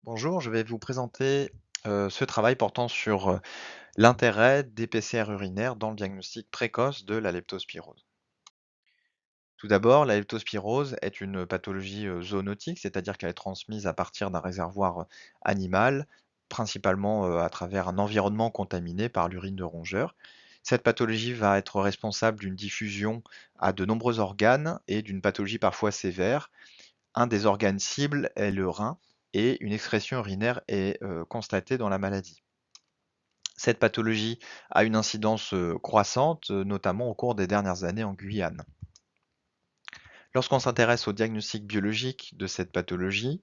Bonjour, je vais vous présenter ce travail portant sur l'intérêt des PCR urinaires dans le diagnostic précoce de la leptospirose. Tout d'abord, la leptospirose est une pathologie zoonotique, c'est-à-dire qu'elle est transmise à partir d'un réservoir animal, principalement à travers un environnement contaminé par l'urine de rongeurs. Cette pathologie va être responsable d'une diffusion à de nombreux organes et d'une pathologie parfois sévère. Un des organes cibles est le rein et une excrétion urinaire est constatée dans la maladie. Cette pathologie a une incidence croissante, notamment au cours des dernières années en Guyane. Lorsqu'on s'intéresse au diagnostic biologique de cette pathologie,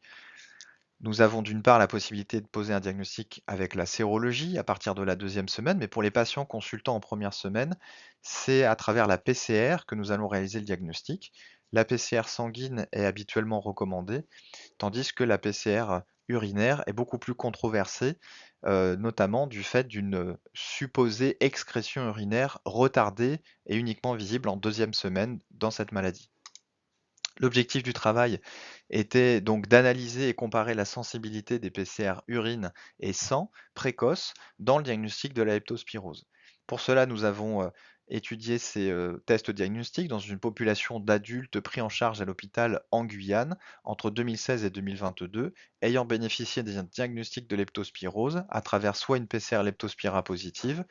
nous avons d'une part la possibilité de poser un diagnostic avec la sérologie à partir de la deuxième semaine, mais pour les patients consultant en première semaine, c'est à travers la PCR que nous allons réaliser le diagnostic. La PCR sanguine est habituellement recommandée, tandis que la PCR urinaire est beaucoup plus controversée, notamment du fait d'une supposée excrétion urinaire retardée et uniquement visible en deuxième semaine dans cette maladie. L'objectif du travail était donc d'analyser et comparer la sensibilité des PCR urine et sang précoces dans le diagnostic de la leptospirose. Pour cela, nous avons étudié ces tests diagnostiques dans une population d'adultes pris en charge à l'hôpital en Guyane entre 2016 et 2022, ayant bénéficié d'un diagnostic de leptospirose à travers soit une PCR leptospira positive,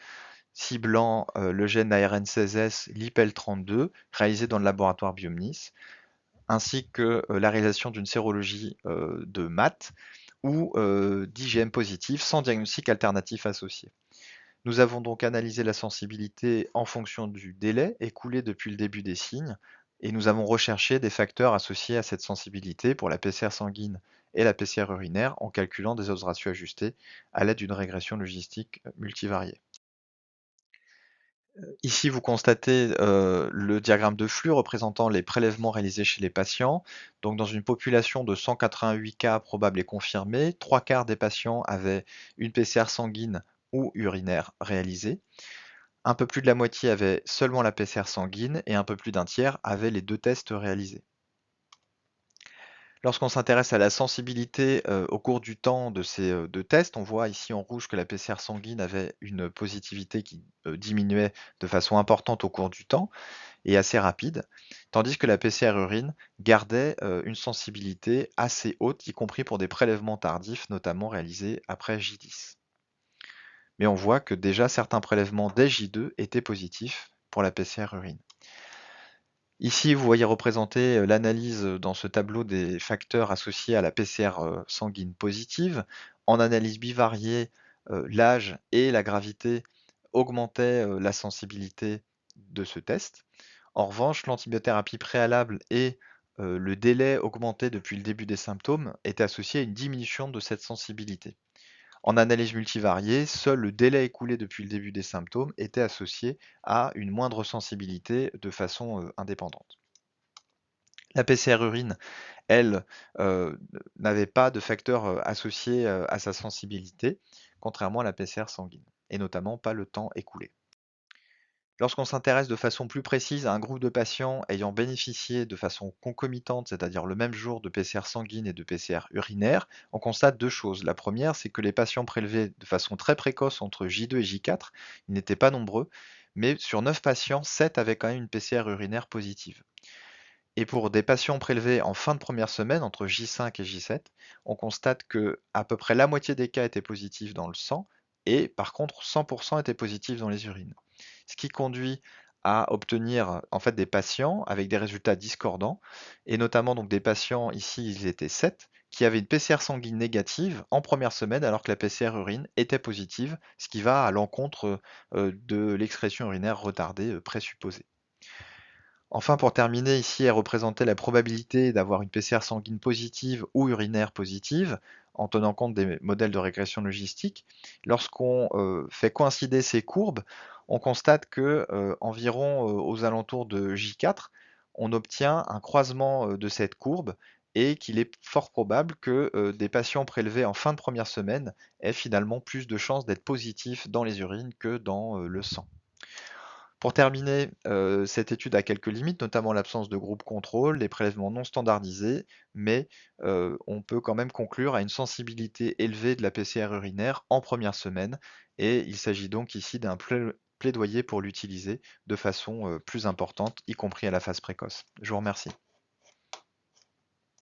ciblant le gène ARN16S LIPL32, réalisé dans le laboratoire Biomnis, ainsi que la réalisation d'une sérologie de MAT ou d'IgM positif sans diagnostic alternatif associé. Nous avons donc analysé la sensibilité en fonction du délai écoulé depuis le début des signes et nous avons recherché des facteurs associés à cette sensibilité pour la PCR sanguine et la PCR urinaire en calculant des odds ratios ajustés à l'aide d'une régression logistique multivariée. Ici, vous constatez le diagramme de flux représentant les prélèvements réalisés chez les patients. Donc, dans une population de 188 cas probables et confirmés, 3 quarts des patients avaient une PCR sanguine ou urinaire réalisée. Un peu plus de la moitié avaient seulement la PCR sanguine et un peu plus d'un tiers avaient les deux tests réalisés. Lorsqu'on s'intéresse à la sensibilité, au cours du temps de ces, 2 tests, on voit ici en rouge que la PCR sanguine avait une positivité qui, diminuait de façon importante au cours du temps et assez rapide, tandis que la PCR urine gardait, une sensibilité assez haute, y compris pour des prélèvements tardifs, notamment réalisés après J10. Mais on voit que déjà certains prélèvements dès J2 étaient positifs pour la PCR urine. Ici, vous voyez représenter l'analyse dans ce tableau des facteurs associés à la PCR sanguine positive. En analyse bivariée, l'âge et la gravité augmentaient la sensibilité de ce test. En revanche, l'antibiothérapie préalable et le délai augmenté depuis le début des symptômes étaient associés à une diminution de cette sensibilité. En analyse multivariée, seul le délai écoulé depuis le début des symptômes était associé à une moindre sensibilité de façon indépendante. La PCR urine, elle, n'avait pas de facteur associé à sa sensibilité, contrairement à la PCR sanguine, et notamment pas le temps écoulé. Lorsqu'on s'intéresse de façon plus précise à un groupe de patients ayant bénéficié de façon concomitante, c'est-à-dire le même jour, de PCR sanguine et de PCR urinaire, on constate deux choses. La première, c'est que les patients prélevés de façon très précoce entre J2 et J4, ils n'étaient pas nombreux, mais sur 9 patients, 7 avaient quand même une PCR urinaire positive. Et pour des patients prélevés en fin de première semaine, entre J5 et J7, on constate que à peu près la moitié des cas étaient positifs dans le sang et par contre 100% étaient positifs dans les urines. Ce qui conduit à obtenir en fait des patients avec des résultats discordants et notamment donc des patients ici ils étaient 7 qui avaient une PCR sanguine négative en première semaine alors que la PCR urine était positive, ce qui va à l'encontre de l'excrétion urinaire retardée présupposée. Enfin, pour terminer, ici est représentée la probabilité d'avoir une PCR sanguine positive ou urinaire positive, en tenant compte des modèles de régression logistique. Lorsqu'on fait coïncider ces courbes, on constate que environ aux alentours de J4, on obtient un croisement de cette courbe et qu'il est fort probable que des patients prélevés en fin de première semaine aient finalement plus de chances d'être positifs dans les urines que dans le sang. Pour terminer, cette étude a quelques limites, notamment l'absence de groupe contrôle, des prélèvements non standardisés, mais on peut quand même conclure à une sensibilité élevée de la PCR urinaire en première semaine, et il s'agit donc ici d'un plaidoyer pour l'utiliser de façon plus importante, y compris à la phase précoce. Je vous remercie.